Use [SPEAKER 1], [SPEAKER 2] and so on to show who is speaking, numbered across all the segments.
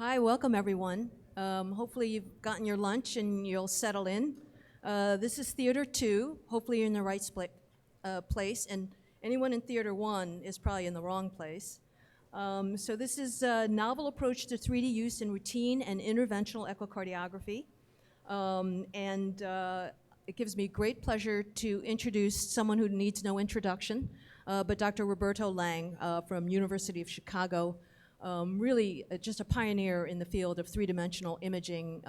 [SPEAKER 1] Hi, welcome everyone. Hopefully you've gotten your lunch and you'll settle in. This is Theater 2. Hopefully you're in the right place, and anyone in Theater 1 is probably in the wrong place. So this is a novel approach to 3D use in routine and interventional echocardiography. It gives me great pleasure to introduce someone who needs no introduction, but Dr. Roberto Lang from University of Chicago. Really just a pioneer in the field of three-dimensional imaging.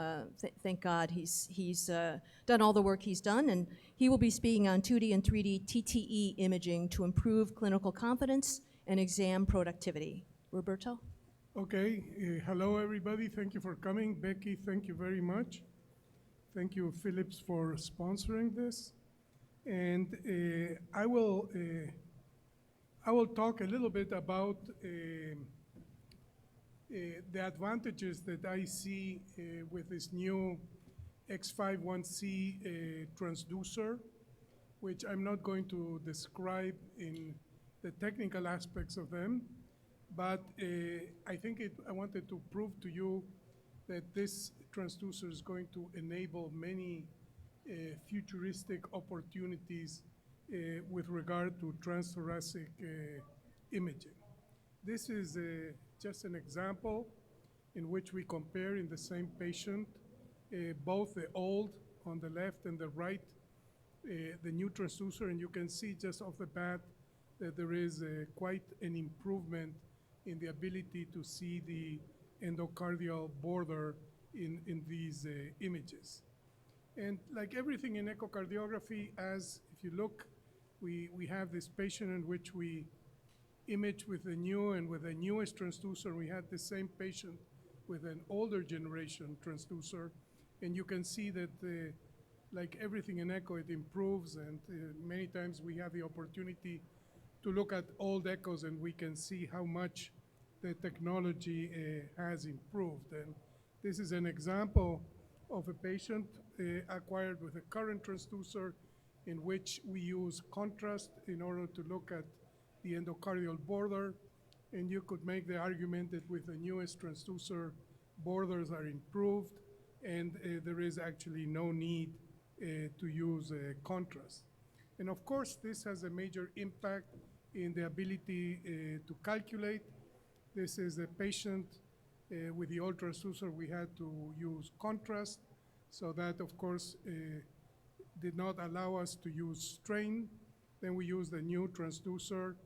[SPEAKER 1] Thank God he's done all the work he's done, and he will be speaking on 2D and 3D TTE imaging to improve clinical confidence and exam productivity. Roberto?
[SPEAKER 2] Okay, hello everybody, thank you for coming. Becky, thank you very much. Thank you, Phillips, for sponsoring this. And I will talk a little bit about the advantages that I see with this new X51C transducer, which I'm not going to describe in the technical aspects of them, but I wanted to prove to you that this transducer is going to enable many futuristic opportunities with regard to transthoracic imaging. This is just an example in which we compare in the same patient both the old on the left and the right, the new transducer, and you can see just off the bat that there is quite an improvement in the ability to see the endocardial border in these images. And like everything in echocardiography, if you look, we have this patient in which we image with the new and with the newest transducer. We had the same patient with an older generation transducer, and you can see that like everything in echo, it improves, and many times we have the opportunity to look at old echoes and we can see how much the technology has improved. And this is an example of a patient acquired with a current transducer in which we use contrast in order to look at the endocardial border. And you could make the argument that with the newest transducer, borders are improved and there is actually no need to use contrast. And of course, this has a major impact in the ability to calculate. This is a patient with the old transducer. We had to use contrast, so that of course did not allow us to use strain. Then we use the new transducer,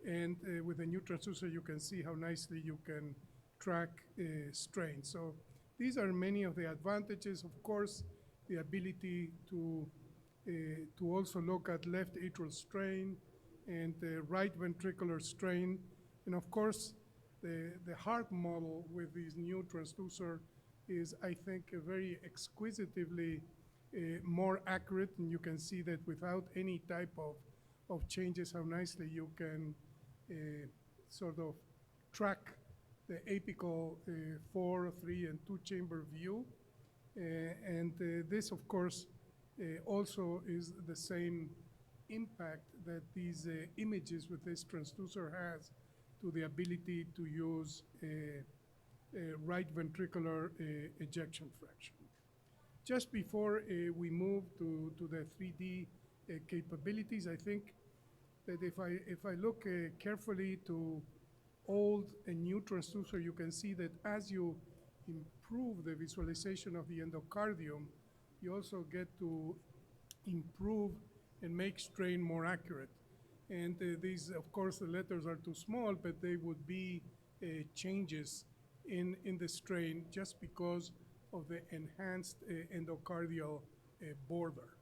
[SPEAKER 2] and with the new transducer you can see how nicely you can track strain. So these are many of the advantages. Of course, the ability to also look at left atrial strain and right ventricular strain. And of course, the heart model with this new transducer is, I think, very exquisitely more accurate. And you can see that without any type of changes, how nicely you can sort of track the apical 4, 3, and 2 chamber view. This, of course, also is the same impact that these images with this transducer has to the ability to use a right ventricular ejection fraction. Just before we move to the 3D capabilities, I think that if I look carefully to old and new transducer, you can see that as you improve the visualization of the endocardium, you also get to improve and make strain more accurate. And these, of course, the letters are too small, but they would be changes in the strain just because of the enhanced endocardial border.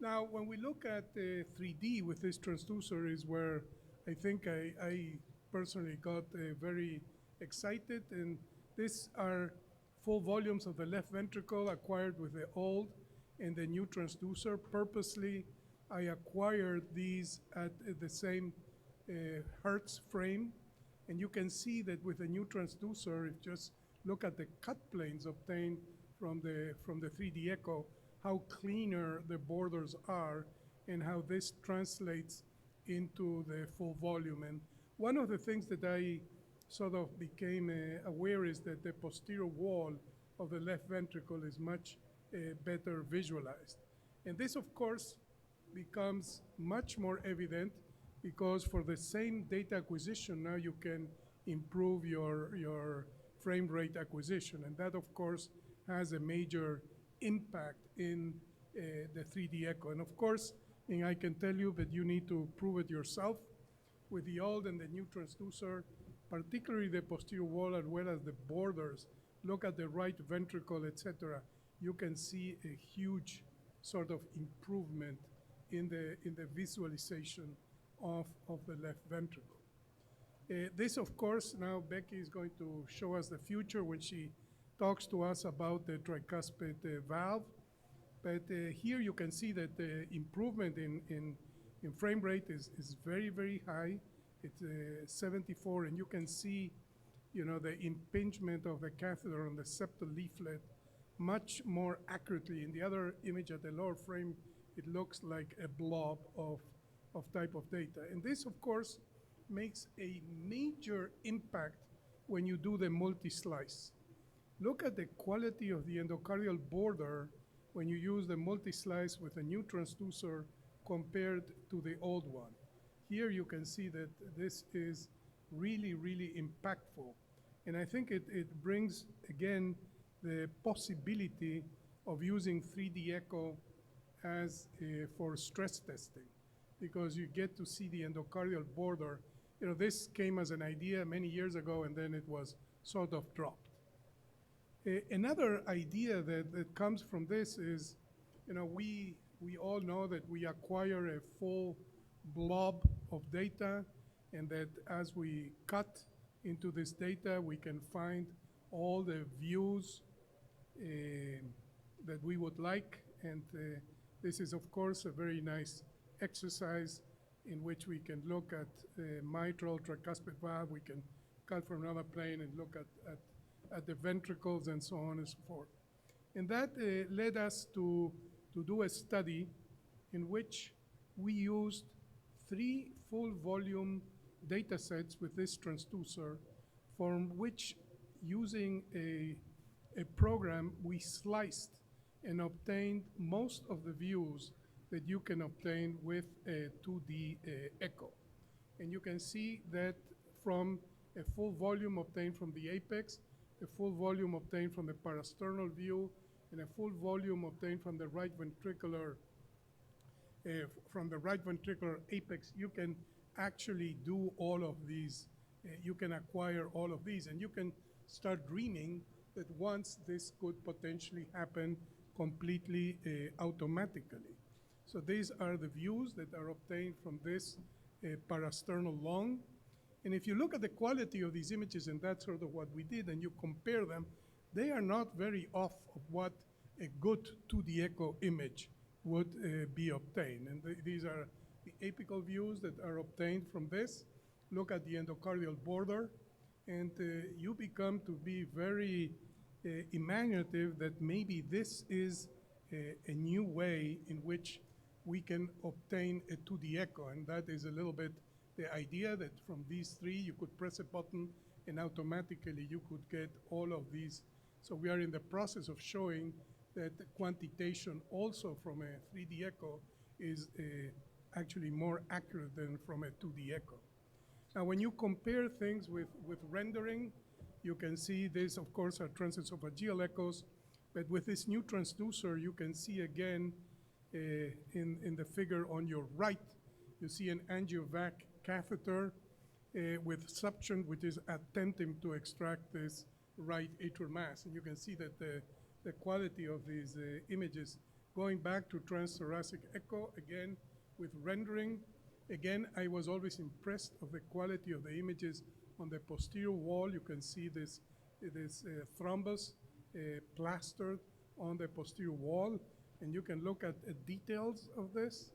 [SPEAKER 2] Now, when we look at 3D with this transducer is where I think I personally got very excited. And these are full volumes of the left ventricle acquired with the old and the new transducer. Purposely, I acquired these at the same Hertz frame. And you can see that with the new transducer, if just look at the cut planes obtained from the 3D echo, how cleaner the borders are and how this translates into the full volume. And one of the things that I sort of became aware is that the posterior wall of the left ventricle is much better visualized. And this, of course, becomes much more evident because for the same data acquisition, now you can improve your frame rate acquisition. And that, of course, has a major impact in the 3D echo. And of course, I can tell you that you need to prove it yourself with the old and the new transducer, particularly the posterior wall as well as the borders. Look at the right ventricle, etc. You can see a huge sort of improvement in the visualization of the left ventricle. This, of course, now Becky is going to show us the future when she talks to us about the tricuspid valve. But here you can see that the improvement in frame rate is very, very high. It's 74, and you can see, the impingement of the catheter on the septal leaflet much more accurately. In the other image at the lower frame, it looks like a blob of type of data. And this, of course, makes a major impact when you do the multi-slice. Look at the quality of the endocardial border when you use the multi-slice with a new transducer compared to the old one. Here you can see that this is really, really impactful. And I think it brings, again, the possibility of using 3D echo as for stress testing, because you get to see the endocardial border. This came as an idea many years ago, and then it was sort of dropped. Another idea that comes from this is, we all know that we acquire a full blob of data, and that as we cut into this data, we can find all the views that we would like. And this is, of course, a very nice exercise in which we can look at mitral, tricuspid valve. We can cut from another plane and look at the ventricles and so on and so forth. And that led us to do a study in which we used 3 full volume data sets with this transducer, from which, using a program, we sliced and obtained most of the views that you can obtain with a 2D echo. And you can see that from a full volume obtained from the apex, a full volume obtained from the parasternal view, and a full volume obtained from the right ventricular apex, you can actually do all of these. You can acquire all of these, and you can start dreaming that once this could potentially happen completely automatically. So these are the views that are obtained from this parasternal lung. And if you look at the quality of these images, and that's sort of what we did, and you compare them, they are not very off of what a good 2D echo image would be obtained. And these are the apical views that are obtained from this. Look at the endocardial border, and you become to be very imaginative that maybe this is a new way in which we can obtain a 2D echo. And that is a little bit the idea, that from these 3, you could press a button and automatically you could get all of these. So we are in the process of showing that the quantitation also from a 3D echo is actually more accurate than from a 2D echo. Now, when you compare things with rendering, you can see this, of course, are transesophageal echoes. But with this new transducer, you can see again in the figure on your right, you see an angiovac catheter with suction, which is attempting to extract this right atrial mass. And you can see that the quality of these images, going back to transthoracic echo, again, with rendering. Again, I was always impressed of the quality of the images on the posterior wall. You can see this thrombus plastered on the posterior wall, and you can look at details of this.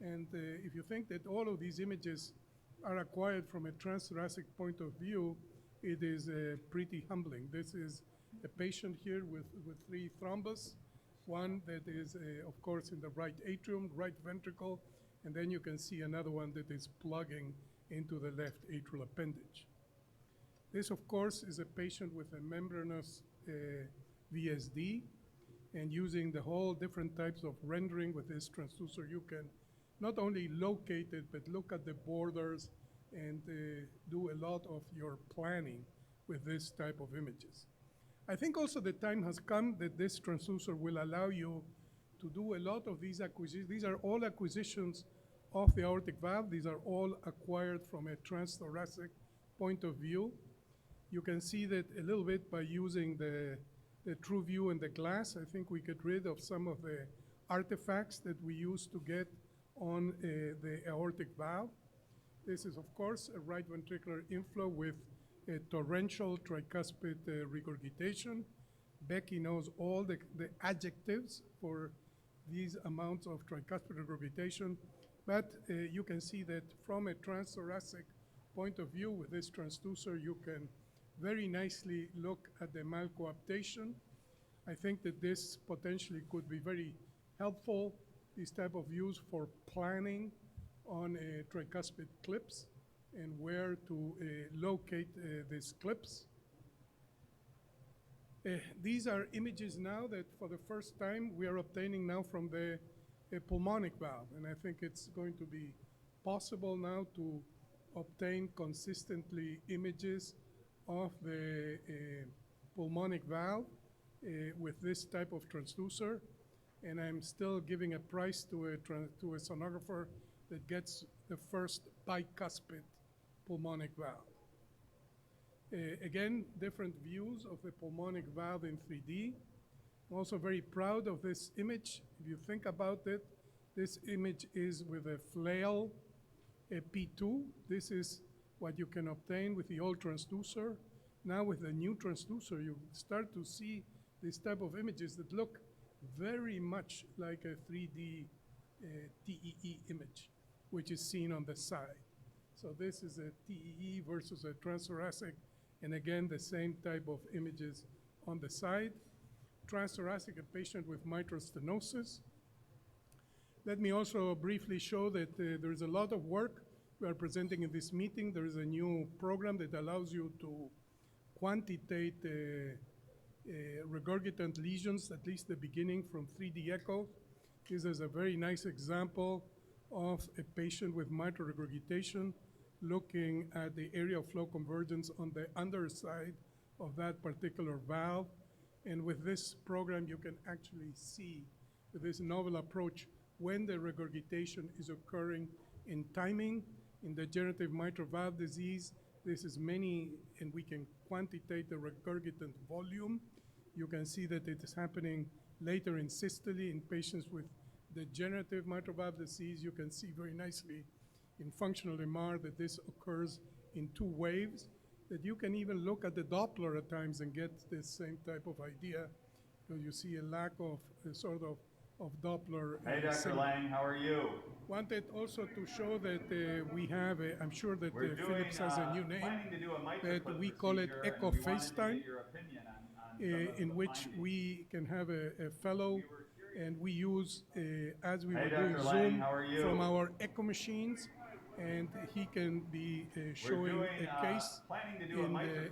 [SPEAKER 2] And if you think that all of these images are acquired from a transthoracic point of view, it is pretty humbling. This is a patient here with 3 thrombus, one that is, of course, in the right atrium, right ventricle, and then you can see another one that is plugging into the left atrial appendage. This, of course, is a patient with a membranous VSD, and using the whole different types of rendering with this transducer, you can not only locate it, but look at the borders and do a lot of your planning with this type of images. I think also the time has come that this transducer will allow you to do a lot of these acquisitions. These are all acquisitions of the aortic valve. These are all acquired from a transthoracic point of view. You can see that a little bit by using the true view and the glass. I think we get rid of some of the artifacts that we used to get on the aortic valve. This is, of course, a right ventricular inflow with a torrential tricuspid regurgitation. Becky knows all the adjectives for these amounts of tricuspid regurgitation, but you can see that from a transthoracic point of view with this transducer, you can very nicely look at the malcoaptation. I think that this potentially could be very helpful, these type of views for planning on tricuspid clips and where to locate these clips. These are images now that for the first time we are obtaining now from the pulmonic valve, and I think it's going to be possible now to obtain consistently images of the pulmonic valve with this type of transducer, and I'm still giving a prize to a sonographer that gets the first bicuspid pulmonic valve. Again, different views of the pulmonic valve in 3D. I'm also very proud of this image. If you think about it, this image is with a flail, a P2. This is what you can obtain with the old transducer. Now with the new transducer, you start to see this type of images that look very much like a 3D TEE image, which is seen on the side. So this is a TEE versus a transthoracic, and again, the same type of images on the side. Transthoracic, a patient with mitral stenosis. Let me also briefly show that there's a lot of work we are presenting in this meeting. There is a new program that allows you to quantitate regurgitant lesions, at least the beginning from 3D echo. This is a very nice example of a patient with mitral regurgitation looking at the area of flow convergence on the underside of that particular valve. And with this program, you can actually see with this novel approach when the regurgitation is occurring in timing. In degenerative mitral valve disease, this is many, and we can quantitate the regurgitant volume. You can see that it is happening later in systole in patients with degenerative mitral valve disease. You can see very nicely in functional MR that this occurs in 2 waves, that you can even look at the Doppler at times and get this same type of idea, because you see a lack of sort of Doppler.
[SPEAKER 3] Hey, Dr. Lang, how are you?
[SPEAKER 2] Wanted also to show that we have, I'm sure that Phillips has a new name, that we call it Echo FaceTime, in which we can have a fellow, and we use, as we were doing Zoom, from our echo machines, and he can be showing a case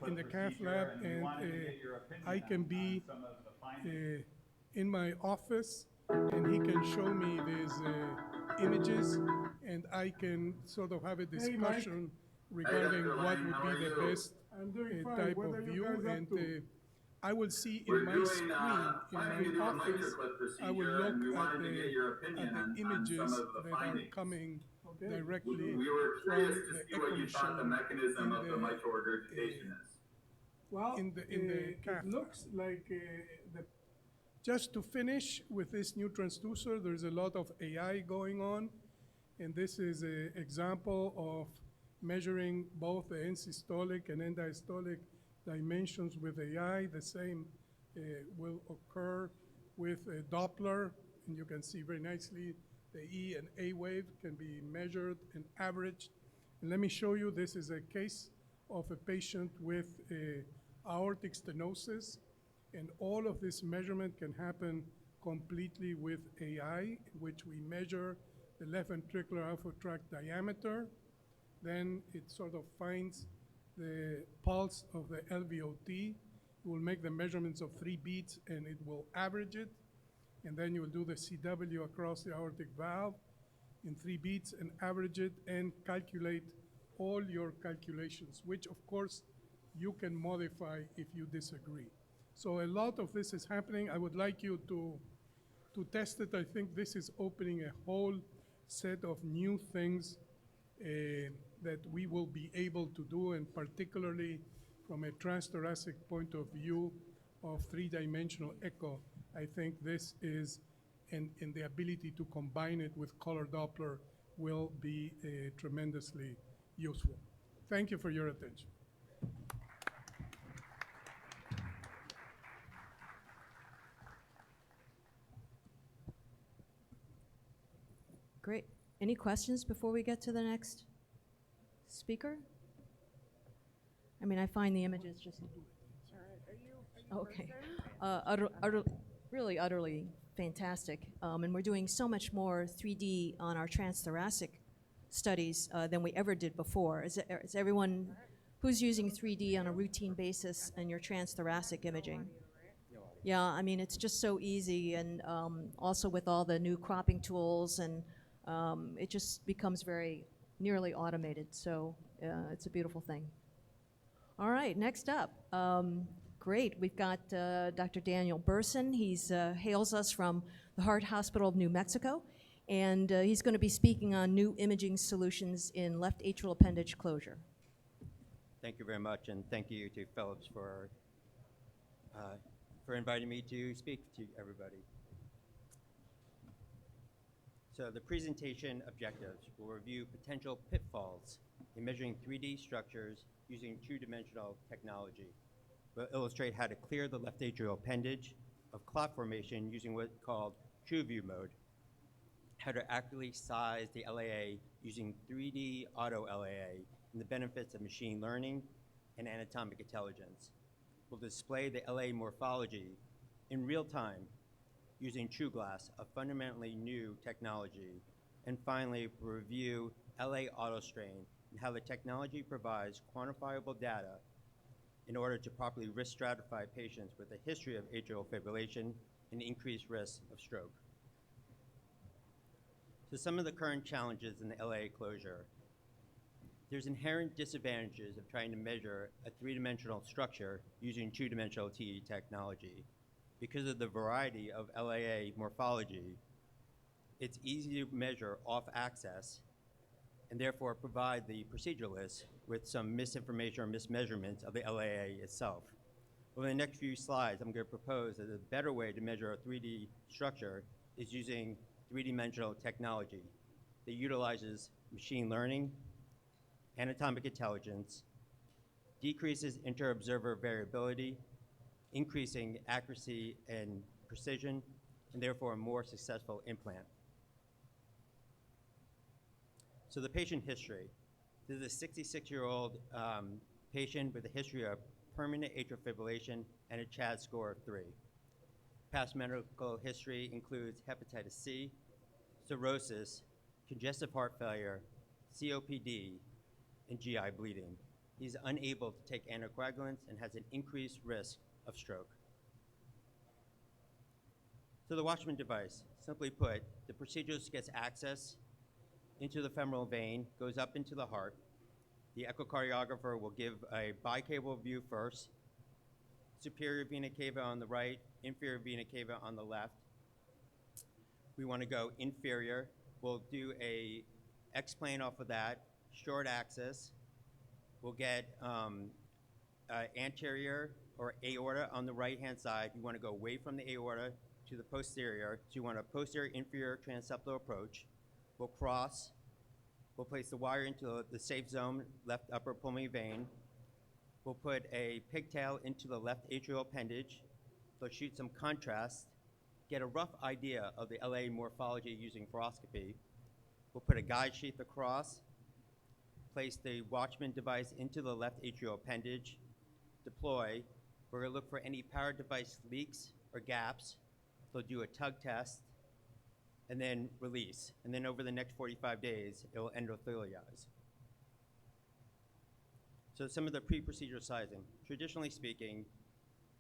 [SPEAKER 2] in the cath lab, and I can be in my office, and he can show me these images, and I can sort of have a discussion regarding what would be the best type of view. And I will see in my screen, in my office, I will look at the images that are coming directly from the echo machine
[SPEAKER 3] the mechanism of the mitral regurgitation is.
[SPEAKER 2] Well, in the cath lab. Looks like just to finish with this new transducer, there's a lot of AI going on, and this is an example of measuring both the end-systolic and end-diastolic dimensions with AI. The same will occur with a Doppler, and you can see very nicely the E and A wave can be measured and averaged. And let me show you, this is a case of a patient with aortic stenosis, and all of this measurement can happen completely with AI, in which we measure the left ventricular outflow tract diameter. Then it sort of finds the pulse of the LVOT. You will make the measurements of 3 beats, and it will average it. And then you will do the CW across the aortic valve in 3 beats and average it and calculate all your calculations, which of course you can modify if you disagree. So a lot of this is happening. I would like you to test it. I think this is opening a whole set of new things that we will be able to do, and particularly from a transthoracic point of view of 3-dimensional echo. I think this is, and the ability to combine it with color Doppler will be tremendously useful. Thank you for your attention.
[SPEAKER 1] Great. Any questions before we get to the next speaker? I mean, I find the images just... Okay. Really utterly fantastic. And we're doing so much more 3D on our transthoracic studies than we ever did before. Is everyone who's using 3D on a routine basis in your transthoracic imaging? Yeah, I mean, it's just so easy, and also with all the new cropping tools, and it just becomes very nearly automated. So it's a beautiful thing. All right, next up. Great, we've got Dr. Daniel Burson. He hails us from the Heart Hospital of New Mexico, and he's going to be speaking on new imaging solutions in left atrial appendage closure.
[SPEAKER 4] Thank you very much, and thank you to Phillips for inviting me to speak to everybody. So the presentation objectives will review potential pitfalls in measuring 3D structures using two-dimensional technology. We'll illustrate how to clear the left atrial appendage of clot formation using what's called true view mode, how to accurately size the LAA using 3D auto LAA, and the benefits of machine learning and anatomic intelligence. We'll display the LA morphology in real time using TrueGlass, a fundamentally new technology. And finally, we'll review LA AutoStrain and how the technology provides quantifiable data in order to properly risk stratify patients with a history of atrial fibrillation and increased risk of stroke. So some of the current challenges in the LA closure. There's inherent disadvantages of trying to measure a 3-dimensional structure using two-dimensional TE technology. Because of the variety of LAA morphology, it's easy to measure off-axis and therefore provide the proceduralists with some misinformation or mismeasurements of the LAA itself. Over the next few slides, I'm going to propose that a better way to measure a 3D structure is using 3-dimensional technology that utilizes machine learning, anatomic intelligence, decreases inter-observer variability, increasing accuracy and precision, and therefore a more successful implant. So the patient history. This is a 66-year-old patient with a history of permanent atrial fibrillation and a CHAD score of 3. Past medical history includes hepatitis C, cirrhosis, congestive heart failure, COPD, and GI bleeding. He's unable to take anticoagulants and has an increased risk of stroke. So the Watchman device, simply put, the proceduralist gets access into the femoral vein, goes up into the heart. The echocardiographer will give a bicable view first, superior vena cava on the right, inferior vena cava on the left. We want to go inferior. We'll do a X-plane off of that, short axis. We'll get anterior or aorta on the right-hand side. You want to go away from the aorta to the posterior. So you want a posterior inferior transeptal approach. We'll cross. We'll place the wire into the safe zone, left upper pulmonary vein. We'll put a pigtail into the left atrial appendage. We'll shoot some contrast, get a rough idea of the LA morphology using fluoroscopy. We'll put a guide sheath across, place the Watchman device into the left atrial appendage, deploy. We're going to look for any power device leaks or gaps. So do a tug test, and then release. And then over the next 45 days, it will endothelialize. So some of the pre-procedural sizing. Traditionally speaking,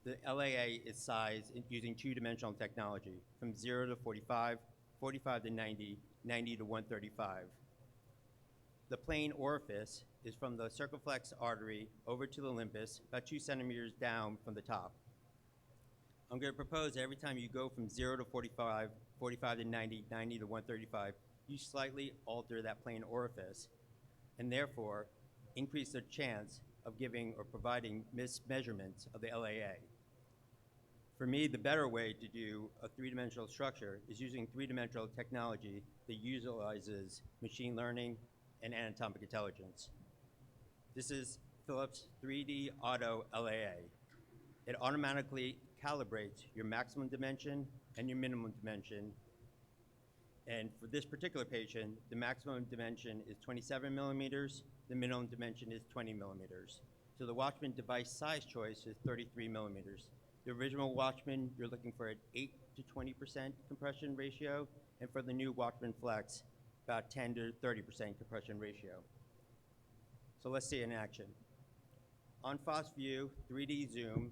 [SPEAKER 4] the LAA is sized using two-dimensional technology from 0 to 45, 45 to 90, 90 to 135. The plain orifice is from the circumflex artery over to the limbus, about 2 centimeters down from the top. I'm going to propose that every time you go from 0 to 45, 45 to 90, 90 to 135, you slightly alter that plain orifice, and therefore increase the chance of giving or providing mismeasurements of the LAA. For me, the better way to do a three-dimensional structure is using three-dimensional technology that utilizes machine learning and anatomic intelligence. This is Phillips 3D Auto LAA. It automatically calibrates your maximum dimension and your minimum dimension. And for this particular patient, the maximum dimension is 27 millimeters, the minimum dimension is 20 millimeters. So the Watchman device size choice is 33 millimeters. The original Watchman, you're looking for an 8 to 20% compression ratio, and for the new Watchman Flex, about 10 to 30% compression ratio. So let's see it in action. On FOSS view, 3D zoom,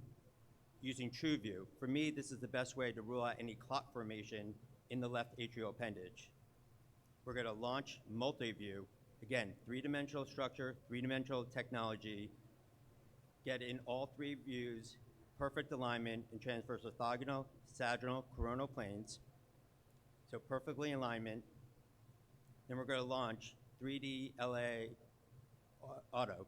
[SPEAKER 4] using True View. For me, this is the best way to rule out any clot formation in the left atrial appendage. We're going to launch multi-view. Again, three-dimensional structure, three-dimensional technology. Get in all three views, perfect alignment in transverse orthogonal, sagittal, coronal planes. So perfectly in alignment. Then we're going to launch 3D LA Auto.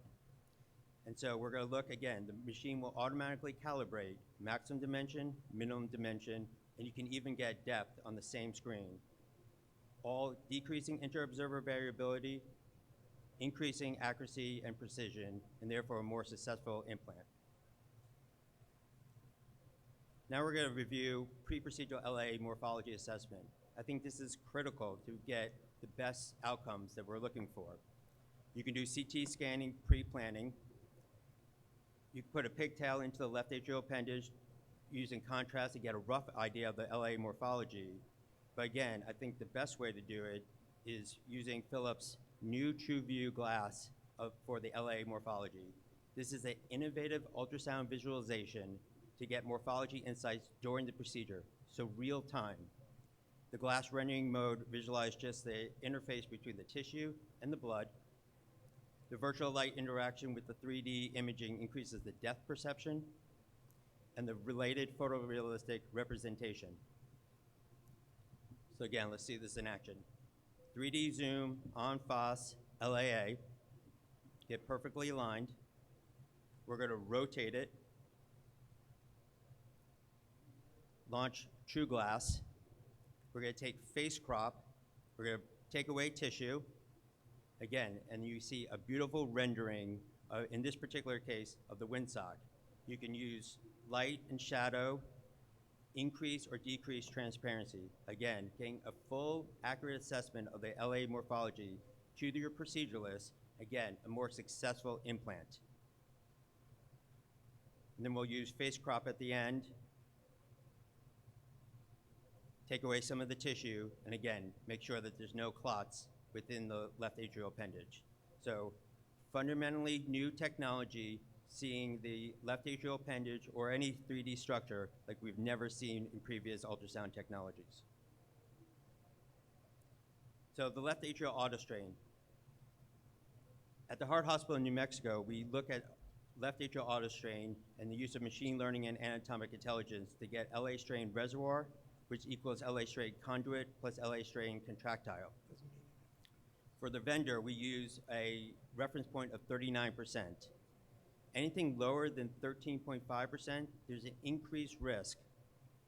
[SPEAKER 4] And so we're going to look again, the machine will automatically calibrate maximum dimension, minimum dimension, and you can even get depth on the same screen. All decreasing inter-observer variability, increasing accuracy and precision, and therefore a more successful implant. Now we're going to review pre-procedural LA morphology assessment. I think this is critical to get the best outcomes that we're looking for. You can do CT scanning pre-planning. You can put a pigtail into the left atrial appendage using contrast to get a rough idea of the LA morphology. But again, I think the best way to do it is using Phillips' new TrueView glass for the LA morphology. This is an innovative ultrasound visualization to get morphology insights during the procedure, so real time. The glass rendering mode visualizes just the interface between the tissue and the blood. The virtual light interaction with the 3D imaging increases the depth perception and the related photorealistic representation. So again, let's see this in action. 3D zoom on FOSS LAA, get perfectly aligned. We're going to rotate it, launch True Glass. We're going to take face crop. We're going to take away tissue. Again, and you see a beautiful rendering, in this particular case, of the windsock. You can use light and shadow, increase or decrease transparency. Again, getting a full, accurate assessment of the LA morphology to your proceduralist. Again, a more successful implant. And then we'll use face crop at the end. Take away some of the tissue, and again, make sure that there's no clots within the left atrial appendage. So fundamentally new technology, seeing the left atrial appendage or any 3D structure like we've never seen in previous ultrasound technologies. So the left atrial autostrain. At the Heart Hospital in New Mexico, we look at left atrial autostrain and the use of machine learning and anatomic intelligence to get LA strain reservoir, which equals LA strain conduit plus LA strain contractile. For the vendor, we use a reference point of 39%. Anything lower than 13.5%, there's an increased risk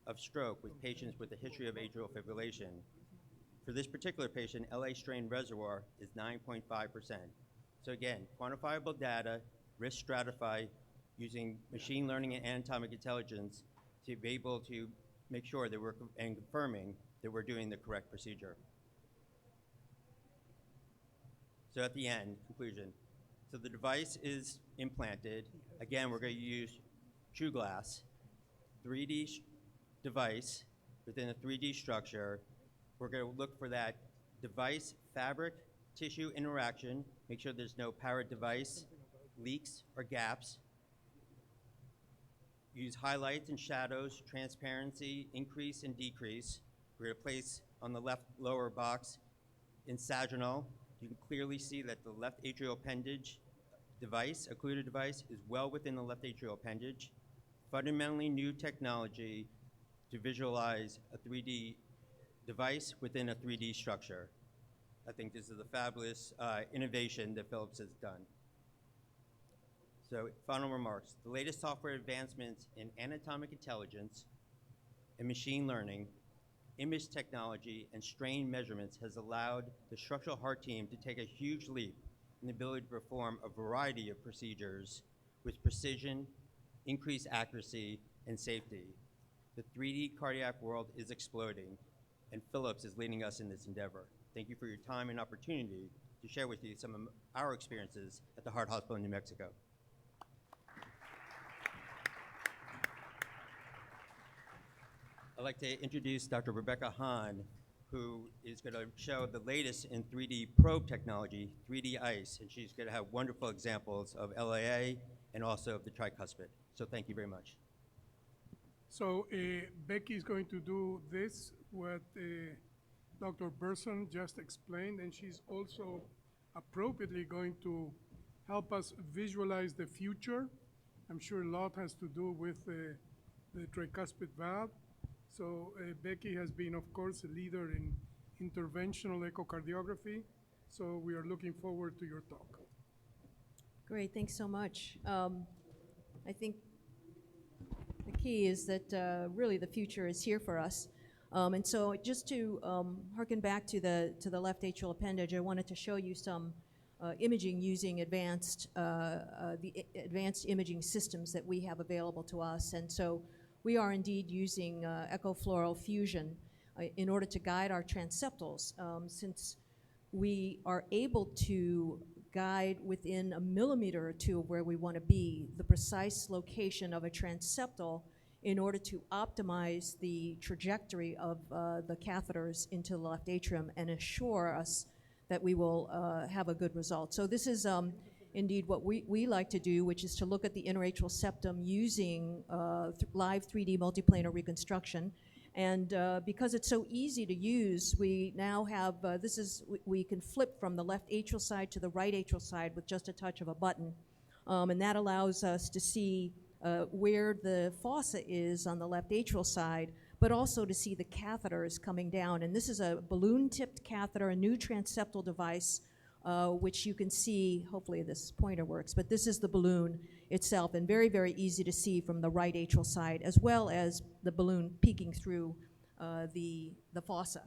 [SPEAKER 4] of stroke with patients with a history of atrial fibrillation. For this particular patient, LA strain reservoir is 9.5%. So again, quantifiable data, risk stratify using machine learning and anatomic intelligence to be able to make sure that we're and confirming that we're doing the correct procedure. So at the end, conclusion. So the device is implanted. Again, we're going to use True Glass, 3D device within a 3D structure. We're going to look for that device fabric tissue interaction, make sure there's no para-device leaks or gaps. Use highlights and shadows, transparency, increase and decrease. We're going to place on the left lower box in sagittal. You can clearly see that the left atrial appendage device, occluded device, is well within the left atrial appendage. Fundamentally new technology to visualize a 3D device within a 3D structure. I think this is a fabulous innovation that Phillips has done. So final remarks. The latest software advancements in anatomic intelligence and machine learning, image technology, and strain measurements has allowed the structural heart team to take a huge leap in the ability to perform a variety of procedures with precision, increased accuracy, and safety. The 3D cardiac world is exploding, and Phillips is leading us in this endeavor. Thank you for your time and opportunity to share with you some of our experiences at the Heart Hospital in New Mexico. I'd like to introduce Dr. Rebecca Hahn, who is going to show the latest in 3D probe technology, 3D ICE, and she's going to have wonderful examples of LAA and also of the tricuspid. So thank you very much.
[SPEAKER 2] So Becky is going to do this, what Dr. Burson just explained, and she's also appropriately going to help us visualize the future. I'm sure a lot has to do with the tricuspid valve. So Becky has been, of course, a leader in interventional echocardiography. So we are looking forward to your talk.
[SPEAKER 1] Great, thanks so much. I think the key is that really the future is here for us. And so just to harken back to the left atrial appendage, I wanted to show you some imaging using advanced imaging systems that we have available to us. And so we are indeed using echofluoral fusion in order to guide our transeptals. Since we are able to guide within a millimeter or two of where we want to be, the precise location of a transeptal in order to optimize the trajectory of the catheters into the left atrium and assure us that we will have a good result. So this is indeed what we like to do, which is to look at the interatrial septum using live 3D multiplanar reconstruction. And because it's so easy to use, we now have, we can flip from the left atrial side to the right atrial side with just a touch of a button. And that allows us to see where the fossa is on the left atrial side, but also to see the catheters coming down. And this is a balloon-tipped catheter, a new transeptal device, which you can see, hopefully this pointer works, but this is the balloon itself, and very, very easy to see from the right atrial side, as well as the balloon peeking through the fossa.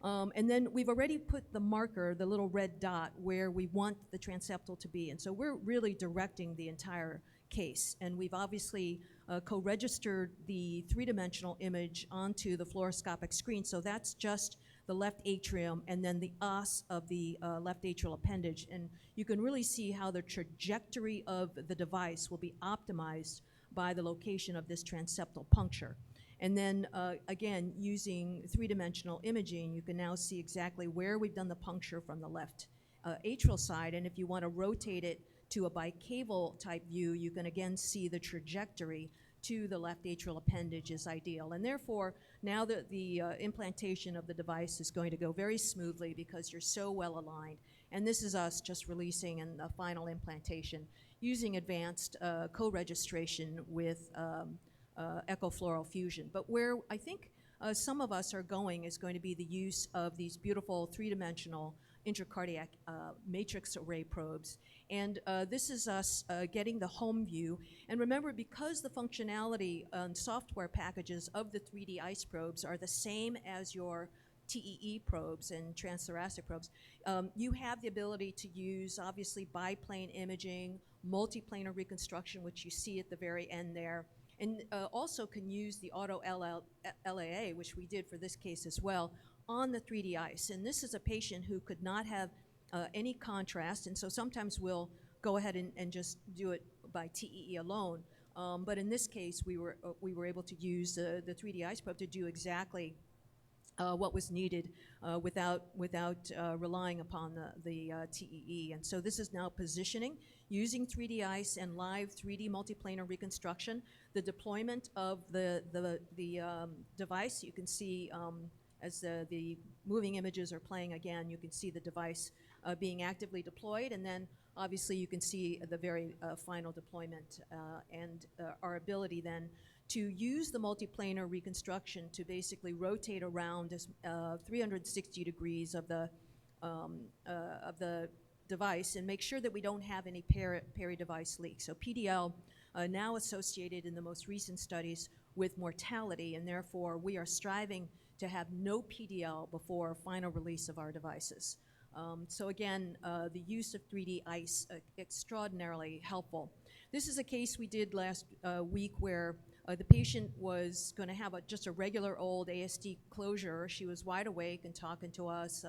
[SPEAKER 1] And then we've already put the marker, the little red dot, where we want the transeptal to be. And so we're really directing the entire case. And we've obviously co-registered the three-dimensional image onto the fluoroscopic screen. So that's just the left atrium and then the os of the left atrial appendage. And you can really see how the trajectory of the device will be optimized by the location of this transeptal puncture. And then, again, using three-dimensional imaging, you can now see exactly where we've done the puncture from the left atrial side. And if you want to rotate it to a bicaval type view, you can again see the trajectory to the left atrial appendage is ideal. And therefore, now that the implantation of the device is going to go very smoothly because you're so well aligned. And this is us just releasing in the final implantation using advanced co-registration with echofluoral fusion. But where I think some of us are going is going to be the use of these beautiful three-dimensional intracardiac matrix array probes. And this is us getting the home view. And remember, because the functionality and software packages of the 3D ICE probes are the same as your TEE probes and transthoracic probes, you have the ability to use, obviously, biplane imaging, multiplanar reconstruction, which you see at the very end there, and also can use the auto LAA, which we did for this case as well, on the 3D ICE. And this is a patient who could not have any contrast, and so sometimes we'll go ahead and just do it by TEE alone. But in this case, we were able to use the 3D ICE probe to do exactly what was needed without relying upon the TEE. And so this is now positioning using 3D ICE and live 3D multiplanar reconstruction. The deployment of the device, you can see as the moving images are playing again, you can see the device being actively deployed, and then obviously you can see the very final deployment and our ability then to use the multiplanar reconstruction to basically rotate around 360 degrees of the device and make sure that we don't have any peri-device leaks. So PDL now associated in the most recent studies with mortality, and therefore we are striving to have no PDL before final release of our devices. So again, the use of 3D ICE, extraordinarily helpful. This is a case we did last week where the patient was going to have just a regular old ASD closure. She was wide awake and talking to us,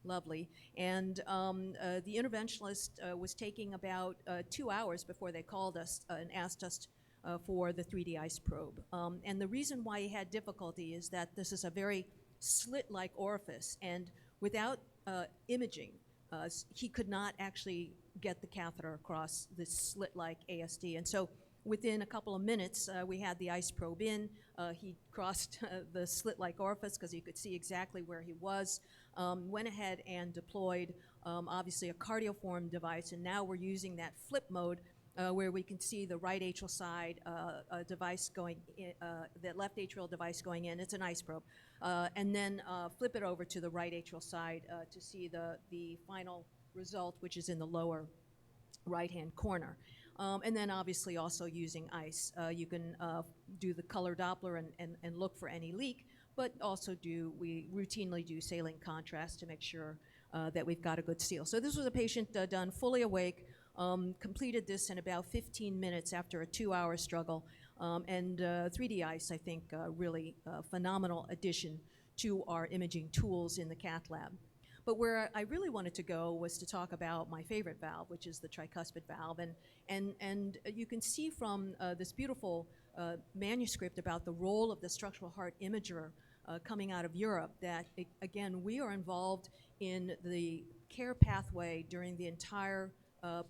[SPEAKER 1] lovely. And the interventionalist was taking about 2 hours before they called us and asked us for the 3D ICE probe. And the reason why he had difficulty is that this is a very slit-like orifice, and without imaging, he could not actually get the catheter across this slit-like ASD. And so within a couple of minutes, we had the ICE probe in. He crossed the slit-like orifice because he could see exactly where he was, went ahead and deployed, obviously, a cardioform device, and now we're using that flip mode where we can see the right atrial side device going in, the left atrial device going in. It's an ICE probe. And then flip it over to the right atrial side to see the final result, which is in the lower right-hand corner. And then obviously also using ICE. You can do the color Doppler and look for any leak, but also we routinely do saline contrast to make sure that we've got a good seal. So this was a patient done fully awake, completed this in about 15 minutes after a 2-hour struggle. And 3D ICE, I think, really phenomenal addition to our imaging tools in the cath lab. But where I really wanted to go was to talk about my favorite valve, which is the tricuspid valve. And you can see from this beautiful manuscript about the role of the structural heart imager coming out of Europe that, again, we are involved in the care pathway during the entire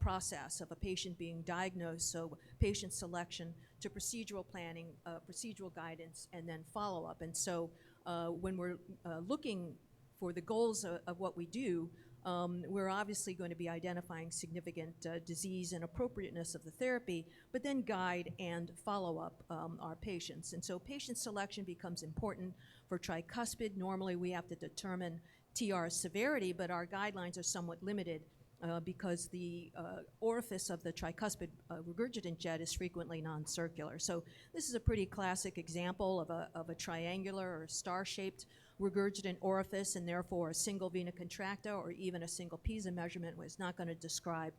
[SPEAKER 1] process of a patient being diagnosed, so patient selection to procedural planning, procedural guidance, and then follow-up. And so when we're looking for the goals of what we do, we're obviously going to be identifying significant disease and appropriateness of the therapy, but then guide and follow up our patients. And so patient selection becomes important for tricuspid. Normally we have to determine TR severity, but our guidelines are somewhat limited because the orifice of the tricuspid regurgitant jet is frequently non-circular. So this is a pretty classic example of a triangular or star-shaped regurgitant orifice, and therefore a single vena contracta or even a single PISA measurement was not going to describe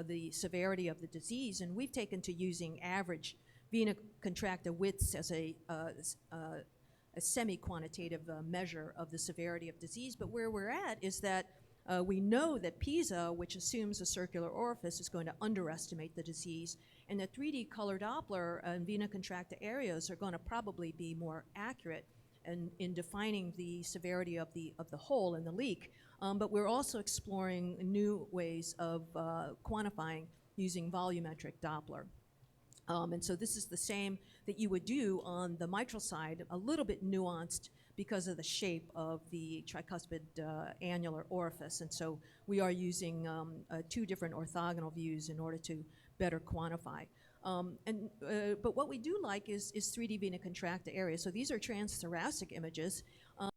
[SPEAKER 1] the severity of the disease. And we've taken to using average vena contracta widths as a semi-quantitative measure of the severity of disease. But where we're at is that we know that PISA, which assumes a circular orifice, is going to underestimate the disease, and that 3D color Doppler and vena contracta areas are going to probably be more accurate in defining the severity of the hole in the leak. But we're also exploring new ways of quantifying using volumetric Doppler. And so this is the same that you would do on the mitral side, a little bit nuanced because of the shape of the tricuspid annular orifice. And so we are using 2 different orthogonal views in order to better quantify. But what we do like is 3D vena contracta area. So these are transthoracic images.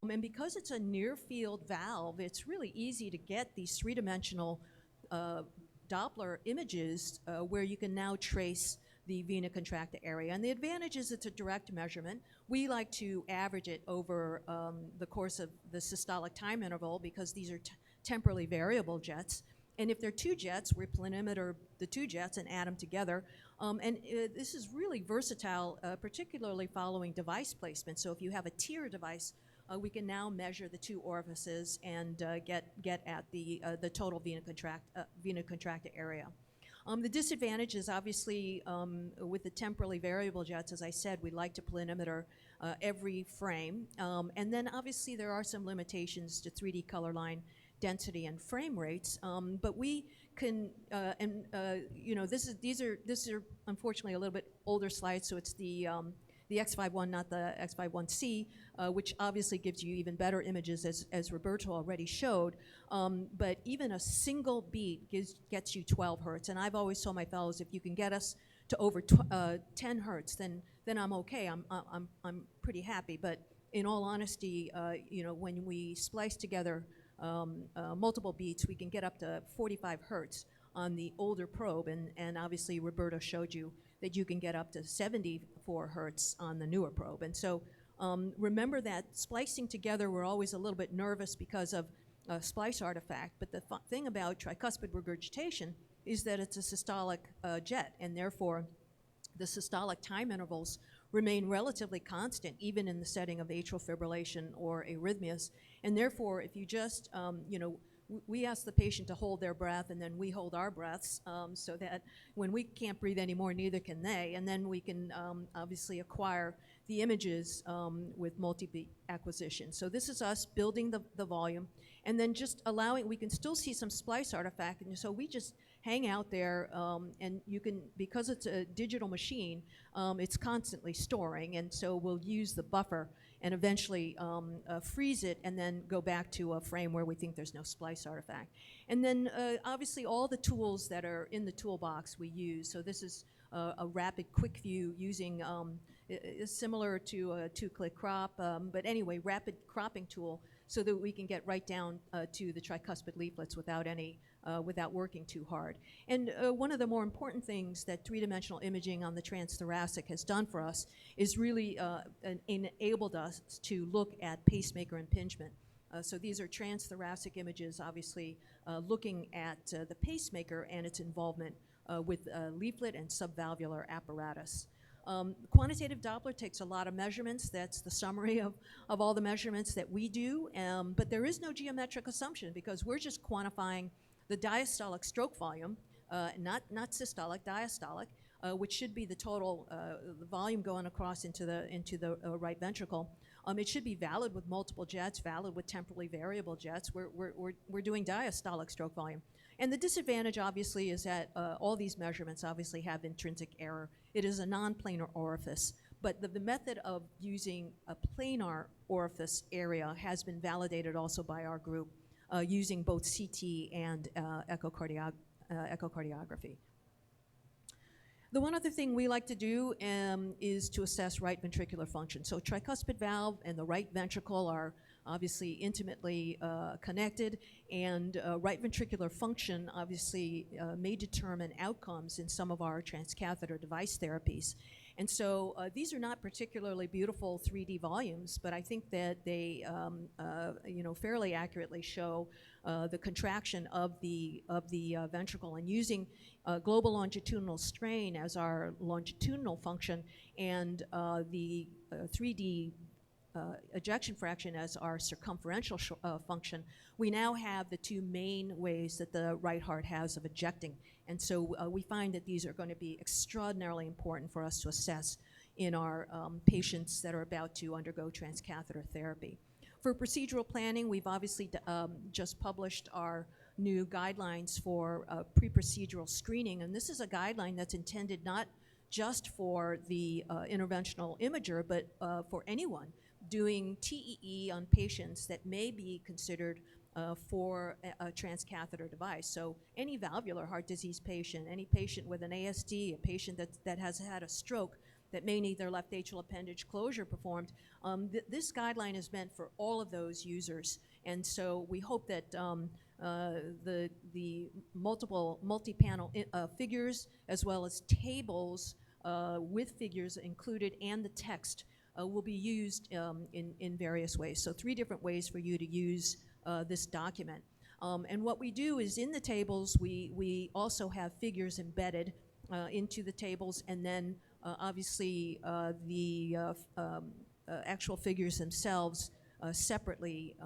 [SPEAKER 1] And because it's a near-field valve, it's really easy to get these 3-dimensional Doppler images where you can now trace the vena contracta area. And the advantage is it's a direct measurement. We like to average it over the course of the systolic time interval because these are temporally variable jets. And if they're 2 jets, we planimeter the 2 jets and add them together. This is really versatile, particularly following device placement. So if you have a tier device, we can now measure the 2 orifices and get at the total vena contracta area. The disadvantage is obviously with the temporally variable jets, as I said, we like to planimeter every frame. And then obviously there are some limitations to 3D color line density and frame rates, but we can, you know, these are unfortunately a little bit older slides, so it's the X51, not the X51C, which obviously gives you even better images, as Roberto already showed. But even a single beat gets you 12 hertz, and I've always told my fellows, if you can get us to over 10 hertz, then I'm okay. I'm pretty happy. But in all honesty, you know, when we splice together multiple beats, we can get up to 45 hertz on the older probe, and obviously Roberto showed you that you can get up to 74 hertz on the newer probe. And so remember that splicing together, we're always a little bit nervous because of splice artifact, but the thing about tricuspid regurgitation is that it's a systolic jet, and therefore the systolic time intervals remain relatively constant, even in the setting of atrial fibrillation or arrhythmias. And therefore, if you just, you know, we ask the patient to hold their breath, and then we hold our breaths, so that when we can't breathe anymore, neither can they. And then we can obviously acquire the images with multi-beat acquisition. So this is us building the volume, and then just allowing, we can still see some splice artifact, and so we just hang out there, and you can, because it's a digital machine, it's constantly storing, and so we'll use the buffer and eventually freeze it and then go back to a frame where we think there's no splice artifact. And then obviously all the tools that are in the toolbox we use. So this is a rapid quick view using, similar to a 2-click crop, but anyway, rapid cropping tool so that we can get right down to the tricuspid leaflets without any without working too hard. And one of the more important things that three-dimensional imaging on the transthoracic has done for us is really enabled us to look at pacemaker impingement. So these are transthoracic images, obviously looking at the pacemaker and its involvement with leaflet and subvalvular apparatus. Quantitative Doppler takes a lot of measurements. That's the summary of all the measurements that we do, but there is no geometric assumption because we're just quantifying the diastolic stroke volume, not systolic, diastolic, which should be the total the volume going across into the right ventricle. It should be valid with multiple jets, valid with temporally variable jets. We're doing diastolic stroke volume. And the disadvantage, obviously, is that all these measurements obviously have intrinsic error. It is a non-planar orifice, but the method of using a planar orifice area has been validated also by our group using both CT and echocardiography. The one other thing we like to do is to assess right ventricular function. So tricuspid valve and the right ventricle are obviously intimately connected, and right ventricular function obviously may determine outcomes in some of our transcatheter device therapies. And so these are not particularly beautiful 3D volumes, but I think that they you know, fairly accurately show the contraction of the ventricle, and using global longitudinal strain as our longitudinal function and the 3D ejection fraction as our circumferential function, we now have the two main ways that the right heart has of ejecting. And so we find that these are going to be extraordinarily important for us to assess in our patients that are about to undergo transcatheter therapy. For procedural planning, we've obviously just published our new guidelines for pre-procedural screening, and this is a guideline that's intended not just for the interventional imager, but for anyone doing TEE on patients that may be considered for a transcatheter device. So any valvular heart disease patient, any patient with an ASD, a patient that has had a stroke that may need their left atrial appendage closure performed, this guideline is meant for all of those users. And so we hope that the multi-panel figures as well as tables with figures included and the text will be used in various ways. So 3 different ways for you to use this document. And what we do is in the tables, we also have figures embedded into the tables, and then obviously the actual figures themselves separately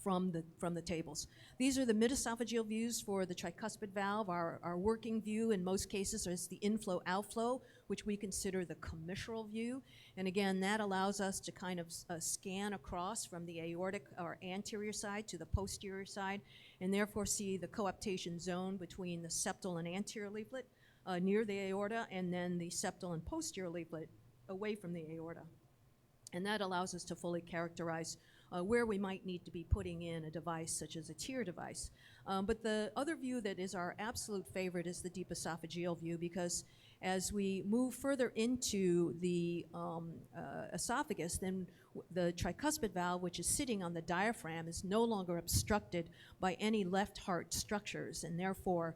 [SPEAKER 1] from the tables. These are the mid-esophageal views for the tricuspid valve. Our working view in most cases is the inflow-outflow, which we consider the commissural view. And again, that allows us to kind of scan across from the aortic or anterior side to the posterior side, and therefore see the coaptation zone between the septal and anterior leaflet near the aorta, and then the septal and posterior leaflet away from the aorta. And that allows us to fully characterize where we might need to be putting in a device such as a TEER device. But the other view that is our absolute favorite is the deep esophageal view, because as we move further into the esophagus, then the tricuspid valve, which is sitting on the diaphragm, is no longer obstructed by any left heart structures, and therefore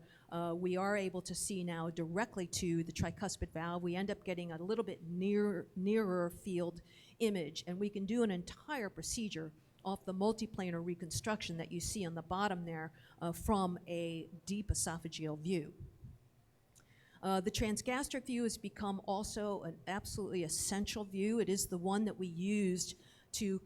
[SPEAKER 1] we are able to see now directly to the tricuspid valve. We end up getting a little bit nearer field image, and we can do an entire procedure off the multiplanar reconstruction that you see on the bottom there from a deep esophageal view. The transgastric view has become also an absolutely essential view. It is the one that we used to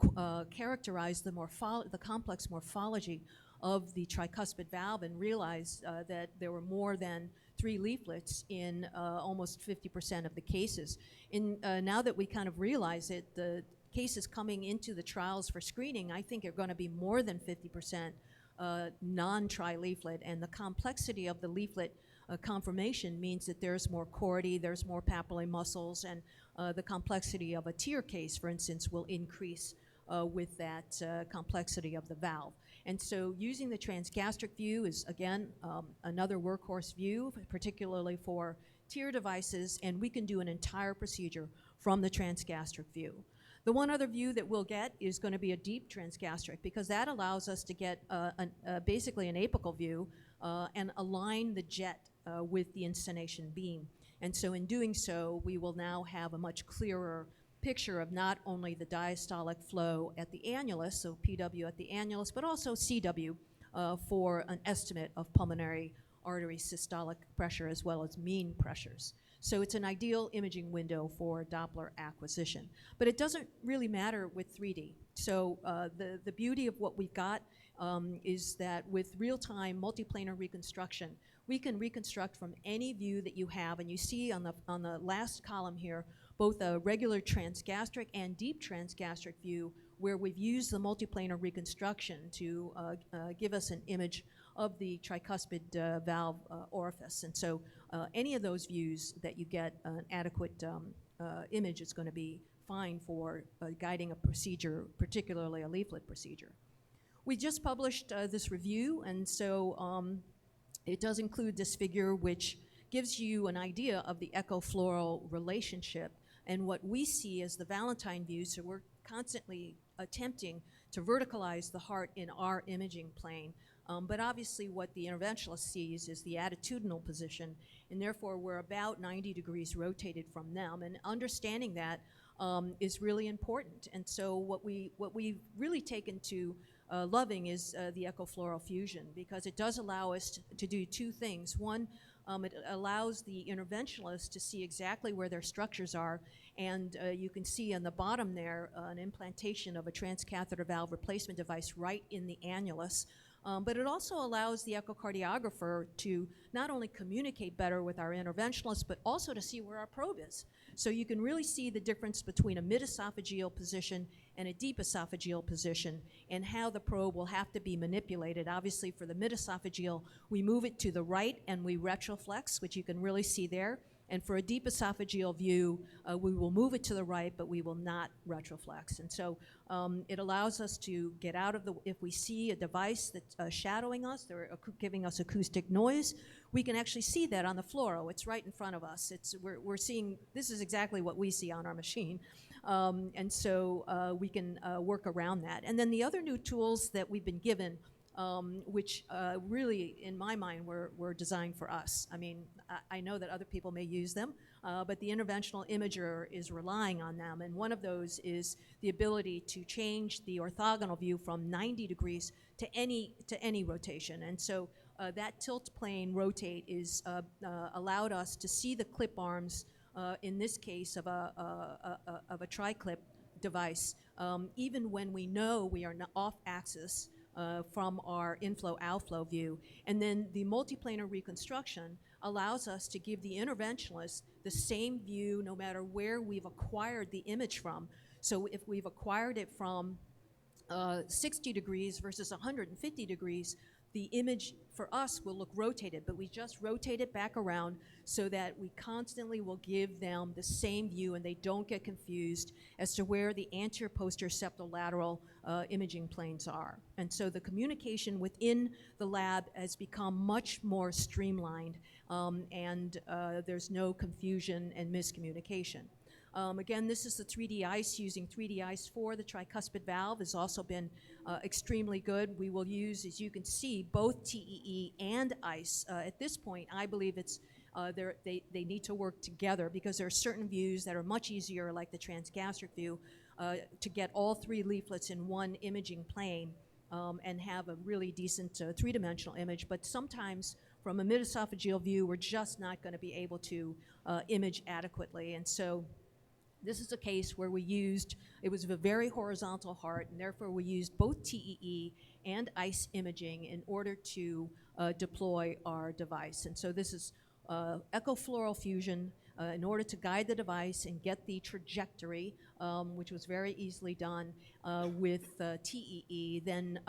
[SPEAKER 1] characterize the complex morphology of the tricuspid valve, and realized that there were more than 3 leaflets in almost 50% of the cases. Now that we kind of realize it, the cases coming into the trials for screening, I think, are going to be more than 50% non-tri-leaflet, and the complexity of the leaflet conformation means that there's more chordae, there's more papillae muscles, and the complexity of a TEER case, for instance, will increase with that complexity of the valve. And so using the transgastric view is, again, another workhorse view, particularly for TEER devices, and we can do an entire procedure from the transgastric view. The one other view that we'll get is going to be a deep transgastric, because that allows us to get basically an apical view and align the jet with the insonation beam. And so in doing so, we will now have a much clearer picture of not only the diastolic flow at the annulus, so PW at the annulus, but also CW for an estimate of pulmonary artery systolic pressure as well as mean pressures. So it's an ideal imaging window for Doppler acquisition. But it doesn't really matter with 3D. So the beauty of what we've got is that with real-time multiplanar reconstruction, we can reconstruct from any view that you have, and you see on the last column here both a regular transgastric and deep transgastric view, where we've used the multiplanar reconstruction to give us an image of the tricuspid valve orifice. And so any of those views that you get an adequate image is going to be fine for guiding a procedure, particularly a leaflet procedure. We just published this review, and so it does include this figure, which gives you an idea of the echo-floral relationship and what we see as the Valentine view. So we're constantly attempting to verticalize the heart in our imaging plane. But obviously what the interventionalist sees is the attitudinal position, and therefore we're about 90 degrees rotated from them. And understanding that is really important. And so what we've really taken to loving is the echo-floral fusion, because it does allow us to do 2 things. One, it allows the interventionalist to see exactly where their structures are, and you can see on the bottom there an implantation of a transcatheter valve replacement device right in the annulus. But it also allows the echocardiographer to not only communicate better with our interventionalists, but also to see where our probe is. So you can really see the difference between a mid-esophageal position and a deep esophageal position, and how the probe will have to be manipulated. Obviously for the mid-esophageal, we move it to the right and we retroflex, which you can really see there. And for a deep esophageal view, we will move it to the right, but we will not retroflex. And so it allows us to get out of if we see a device that's shadowing us, they're giving us acoustic noise, we can actually see that on the fluoro. It's right in front of us. We're seeing, this is exactly what we see on our machine. And so we can work around that. And then the other new tools that we've been given, which really, in my mind, were designed for us. I mean, I know that other people may use them, but the interventional imager is relying on them. And one of those is the ability to change the orthogonal view from 90 degrees to any rotation. And so that tilt plane rotate is allowed us to see the clip arms, in this case of a tri-clip device, even when we know we are off axis from our inflow-outflow view. And then the multiplanar reconstruction allows us to give the interventionalist the same view no matter where we've acquired the image from. So if we've acquired it from 60 degrees versus 150 degrees, the image for us will look rotated, but we just rotate it back around so that we constantly will give them the same view and they don't get confused as to where the anterior posterior septal lateral imaging planes are. And so the communication within the lab has become much more streamlined, and there's no confusion and miscommunication. Again, this is the 3D ICE. Using 3D ICE for the tricuspid valve has also been extremely good. We will use, as you can see, both TEE and ICE. At this point, I believe it's they need to work together because there are certain views that are much easier, like the transgastric view, to get all three leaflets in one imaging plane and have a really decent three-dimensional image. But sometimes from a mid-esophageal view, we're just not going to be able to image adequately. And so this is a case where we used, it was a very horizontal heart, and therefore we used both TEE and ICE imaging in order to deploy our device. And so this is echofluoral fusion in order to guide the device and get the trajectory, which was very easily done with TEE. Then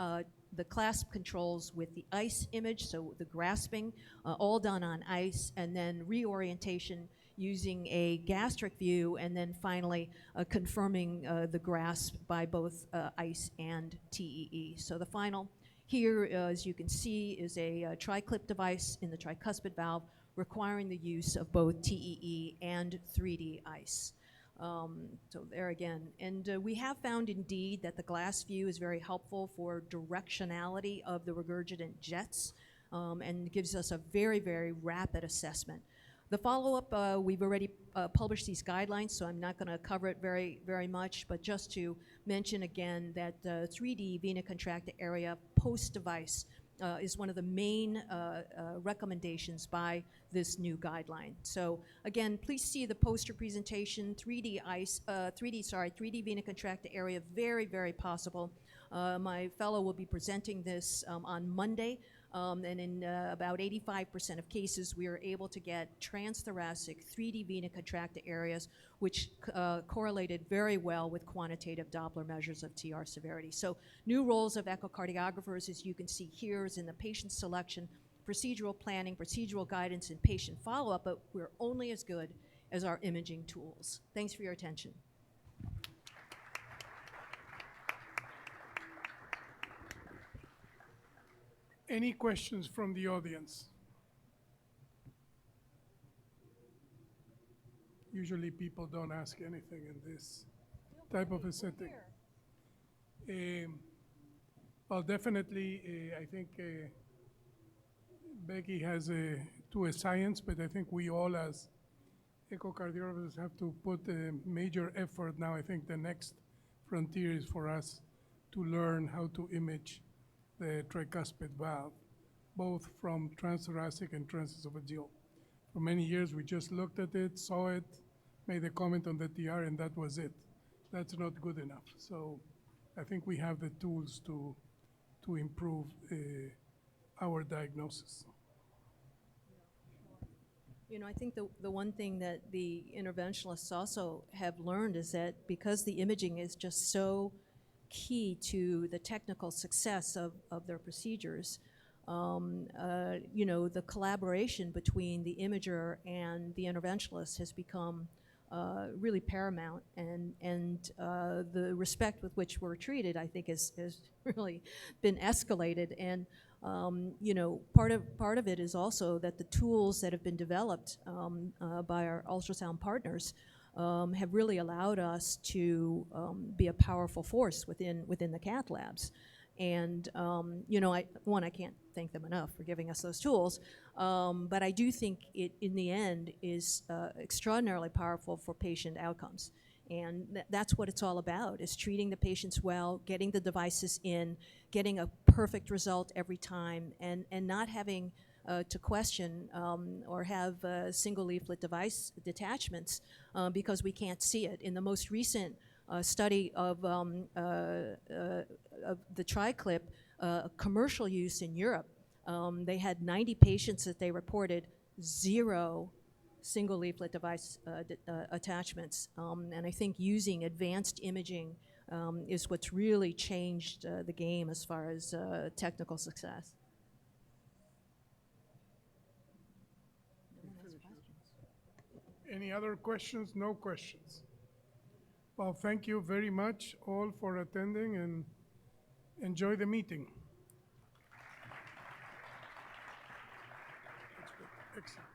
[SPEAKER 1] the clasp controls with the ICE image, so the grasping, all done on ICE, and then reorientation using a gastric view, and then finally confirming the grasp by both ICE and TEE. So the final here, as you can see, is a tri-clip device in the tricuspid valve requiring the use of both TEE and 3D ICE. So there again. And we have found indeed that the glass view is very helpful for directionality of the regurgitant jets and gives us a very, very rapid assessment. The follow-up, we've already published these guidelines, so I'm not going to cover it very, very much, but just to mention again that 3D vena contracta area post-device is one of the main recommendations by this new guideline. So again, please see the poster presentation, 3D vena contracta area, very, very possible. My fellow will be presenting this on Monday. And in about 85% of cases, we are able to get transthoracic 3D vena contracta areas, which correlated very well with quantitative Doppler measures of TR severity. So new roles of echocardiographers, as you can see here, is in the patient selection, procedural planning, procedural guidance, and patient follow-up, but we're only as good as our imaging tools. Thanks for your attention.
[SPEAKER 2] Any questions from the audience? Usually people don't ask anything in this type of a setting. Well, definitely, I think Becky has a science, but I think we all as echocardiographers have to put a major effort now. I think the next frontier is for us to learn how to image the tricuspid valve, both from transthoracic and transesophageal. For many years, we just looked at it, saw it, made a comment on the TR, and that was it. That's not good enough. So I think we have the tools to improve our diagnosis.
[SPEAKER 1] You know, I think the one thing that the interventionalists also have learned is that because the imaging is just so key to the technical success of their procedures, you know, the collaboration between the imager and the interventionalist has become really paramount, and the respect with which we're treated, I think, has really been escalated. And you know, part of it is also that the tools that have been developed by our ultrasound partners have really allowed us to be a powerful force within the cath labs. And you know, I can't thank them enough for giving us those tools, but I do think it, in the end, is extraordinarily powerful for patient outcomes. And that's what it's all about, is treating the patients well, getting the devices in, getting a perfect result every time, and not having to question or have single leaflet device detachments because we can't see it. In the most recent study of the TriClip, commercial use in Europe. They had 90 patients that they reported, 0 single leaflet device attachments. And I think using advanced imaging is what's really changed the game as far as technical success.
[SPEAKER 2] Any other questions? No questions. Well, thank you very much all for attending, and enjoy the meeting. That's good. Excellent.